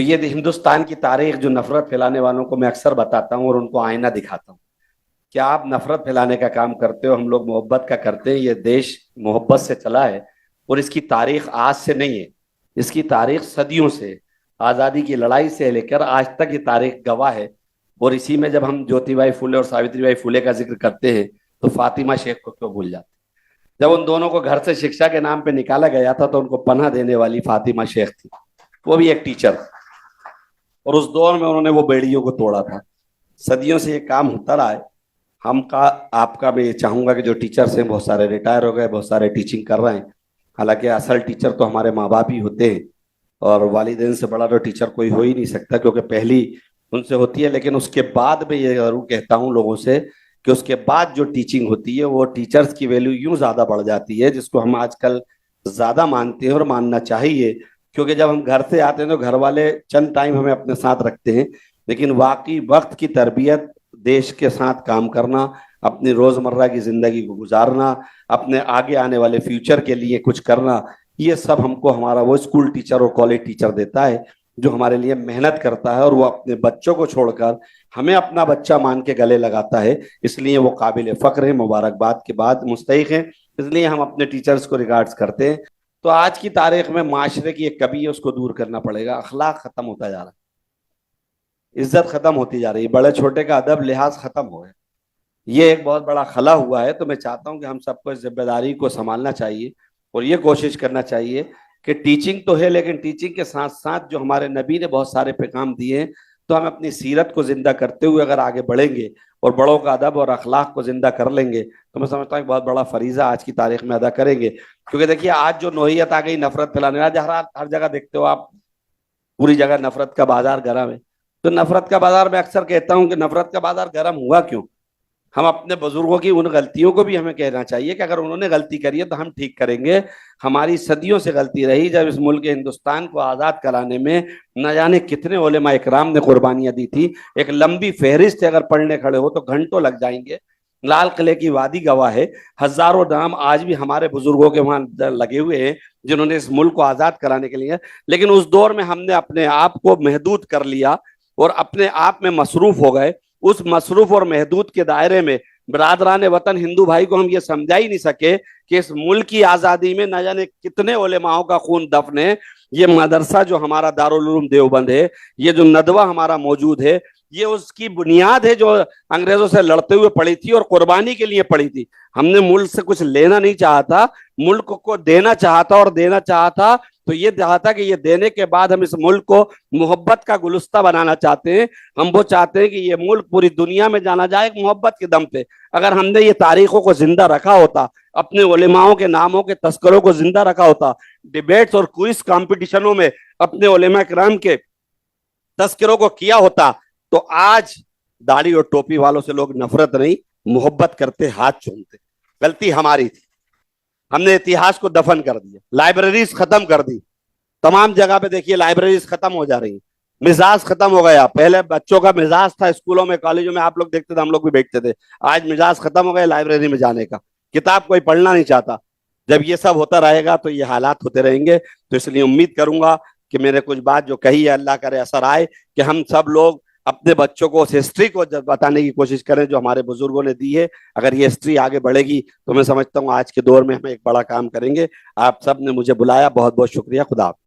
تو یہ ہندوستان کی تاریخ جو نفرت پھیلانے والوں کو میں اکثر بتاتا ہوں اور ان کو آئینہ دکھاتا ہوں کہ آپ نفرت پھیلانے کا کام کرتے ہو، ہم لوگ محبت کا کرتے ہیں. یہ دیش محبت سے چلا ہے اور اس کی تاریخ آج سے نہیں ہے، اس کی تاریخ صدیوں سے، آزادی کی لڑائی سے لے کر آج تک یہ تاریخ گواہ ہے. اور اسی میں جب ہم جوتی بائی پھولے اور ساوتری بائی پھولے کا ذکر کرتے ہیں تو فاطمہ شیخ کو کیوں بھول جاتے؟ جب ان دونوں کو گھر سے شکشا کے نام پہ نکالا گیا تھا تو ان کو پناہ دینے والی فاطمہ شیخ تھی، وہ بھی ایک ٹیچر، اور اس دور میں انہوں نے وہ بیڑیوں کو توڑا تھا. صدیوں سے یہ کام ہوتا رہا ہے. ہم کا آپ کا میں یہ چاہوں گا کہ جو ٹیچرز ہیں بہت سارے ریٹائر ہو گئے، بہت سارے ٹیچنگ کر رہے ہیں، حالانکہ اصل ٹیچر تو ہمارے ماں باپ ہی ہوتے ہیں، اور والدین سے بڑا تو ٹیچر کوئی ہو ہی نہیں سکتا کیونکہ پہلی ان سے ہوتی ہے. لیکن اس کے بعد میں یہ ضرور کہتا ہوں لوگوں سے کہ اس کے بعد جو ٹیچنگ ہوتی ہے وہ ٹیچرز کی ویلیو یوں زیادہ بڑھ جاتی ہے، جس کو ہم آج کل زیادہ مانتے ہیں اور ماننا چاہیے. کیونکہ جب ہم گھر سے آتے ہیں تو گھر والے چند ٹائم ہمیں اپنے ساتھ رکھتے ہیں، لیکن واقعی وقت کی تربیت، دیش کے ساتھ کام کرنا، اپنی روزمرہ کی زندگی کو گزارنا، اپنے آگے آنے والے فیوچر کے لیے کچھ کرنا، یہ سب ہم کو ہمارا وہ اسکول ٹیچر اور کالج ٹیچر دیتا ہے جو ہمارے لیے محنت کرتا ہے اور وہ اپنے بچوں کو چھوڑ کر ہمیں اپنا بچہ مان کے گلے لگاتا ہے. اس لیے وہ قابل فخر ہیں، مبارکباد کے بعد مستحق ہیں. اس لیے ہم اپنے ٹیچرز کو ریگارڈز کرتے ہیں. تو آج کی تاریخ میں معاشرے کی ایک کمی ہے، اس کو دور کرنا پڑے گا. اخلاق ختم ہوتا جا رہا ہے، عزت ختم ہوتی جا رہی ہے، بڑے چھوٹے کا ادب لحاظ ختم ہو گیا. یہ ایک بہت بڑا خلا ہوا ہے. تو میں چاہتا ہوں کہ ہم سب کو اس ذمہ داری کو سنبھالنا چاہیے اور یہ کوشش کرنا چاہیے کہ ٹیچنگ تو ہے لیکن ٹیچنگ کے ساتھ ساتھ جو ہمارے نبی نے بہت سارے پیغام دیے ہیں تو ہم اپنی سیرت کو زندہ کرتے ہوئے اگر آگے بڑھیں گے اور بڑوں کا ادب اور اخلاق کو زندہ کر لیں گے تو میں سمجھتا ہوں کہ بہت بڑا فریضہ آج کی تاریخ میں ادا کریں گے. کیونکہ دیکھیے آج جو نوعیت آ گئی نفرت پھیلانے، آج ہر جگہ دیکھتے ہو آپ، پوری جگہ نفرت کا بازار گرم ہے. تو نفرت کا بازار میں اکثر کہتا ہوں کہ نفرت کا بازار گرم ہوا کیوں؟ ہم اپنے بزرگوں کی ان غلطیوں کو بھی ہمیں کہنا چاہیے کہ اگر انہوں نے غلطی کری ہے تو ہم ٹھیک کریں گے. ہماری صدیوں سے غلطی رہی، جب اس ملک ہندوستان کو آزاد کرانے میں نہ جانے کتنے علماء اکرام نے قربانیاں دی تھی. ایک لمبی فہرست اگر پڑھنے کھڑے ہو تو گھنٹوں لگ جائیں گے. لال قلعے کی وادی گواہ ہے، ہزاروں نام آج بھی ہمارے بزرگوں کے وہاں لگے ہوئے ہیں جنہوں نے اس ملک کو آزاد کرانے کے لیے. لیکن اس دور میں ہم نے اپنے آپ کو محدود کر لیا اور اپنے آپ میں مصروف ہو گئے. اس مصروف اور محدود کے دائرے میں برادران وطن ہندو بھائی کو ہم یہ سمجھا ہی نہیں سکے کہ اس ملک کی آزادی میں نہ جانے کتنے علماؤں کا خون دفن ہے. یہ مدرسہ جو ہمارا دارالعلوم دیوبند ہے، یہ جو ندوہ ہمارا موجود ہے، یہ اس کی بنیاد ہے جو انگریزوں سے لڑتے ہوئے پڑی تھی اور قربانی کے لیے پڑی تھی. ہم نے ملک سے کچھ لینا نہیں چاہا تھا، ملک کو دینا چاہا تھا، اور دینا چاہا تھا تو یہ چاہتا کہ یہ دینے کے بعد ہم اس ملک کو محبت کا گلستہ بنانا چاہتے ہیں. ہم وہ چاہتے ہیں کہ یہ ملک پوری دنیا میں جانا جائے محبت کے دم پہ. اگر ہم نے یہ تاریخوں کو زندہ رکھا ہوتا، اپنے علماءوں کے ناموں کے تذکروں کو زندہ رکھا ہوتا، ڈیبیٹس اور کوئز کمپٹیشنوں میں اپنے علماء کرام کے تذکروں کو کیا ہوتا تو آج داڑھی اور ٹوپی والوں سے لوگ نفرت نہیں محبت کرتے، ہاتھ چومتے. غلطی ہماری تھی، ہم نے اتہاس کو دفن کر دیا، لائبریریز ختم کر دی. تمام جگہ پہ دیکھیے لائبریریز ختم ہو جا رہی ہیں. مزاج ختم ہو گیا. پہلے بچوں کا مزاج تھا اسکولوں میں کالجوں میں، آپ لوگ دیکھتے تھے، ہم لوگ بھی بیٹھتے تھے. آج مزاج ختم ہو گئے لائبریری میں جانے کا، کتاب کوئی پڑھنا نہیں چاہتا. جب یہ سب ہوتا رہے گا تو یہ حالات ہوتے رہیں گے. تو اس لیے امید کروں گا کہ میرے کچھ بات جو کہی ہے اللہ کرے اثر آئے، کہ ہم سب لوگ اپنے بچوں کو اس ہسٹری کو بتانے کی کوشش کریں جو ہمارے بزرگوں نے دی ہے. اگر یہ ہسٹری آگے بڑھے گی تو میں سمجھتا ہوں آج کے دور میں ہم ایک بڑا کام کریں گے. آپ سب نے مجھے بلایا، بہت بہت شکریہ. خدا حافظ.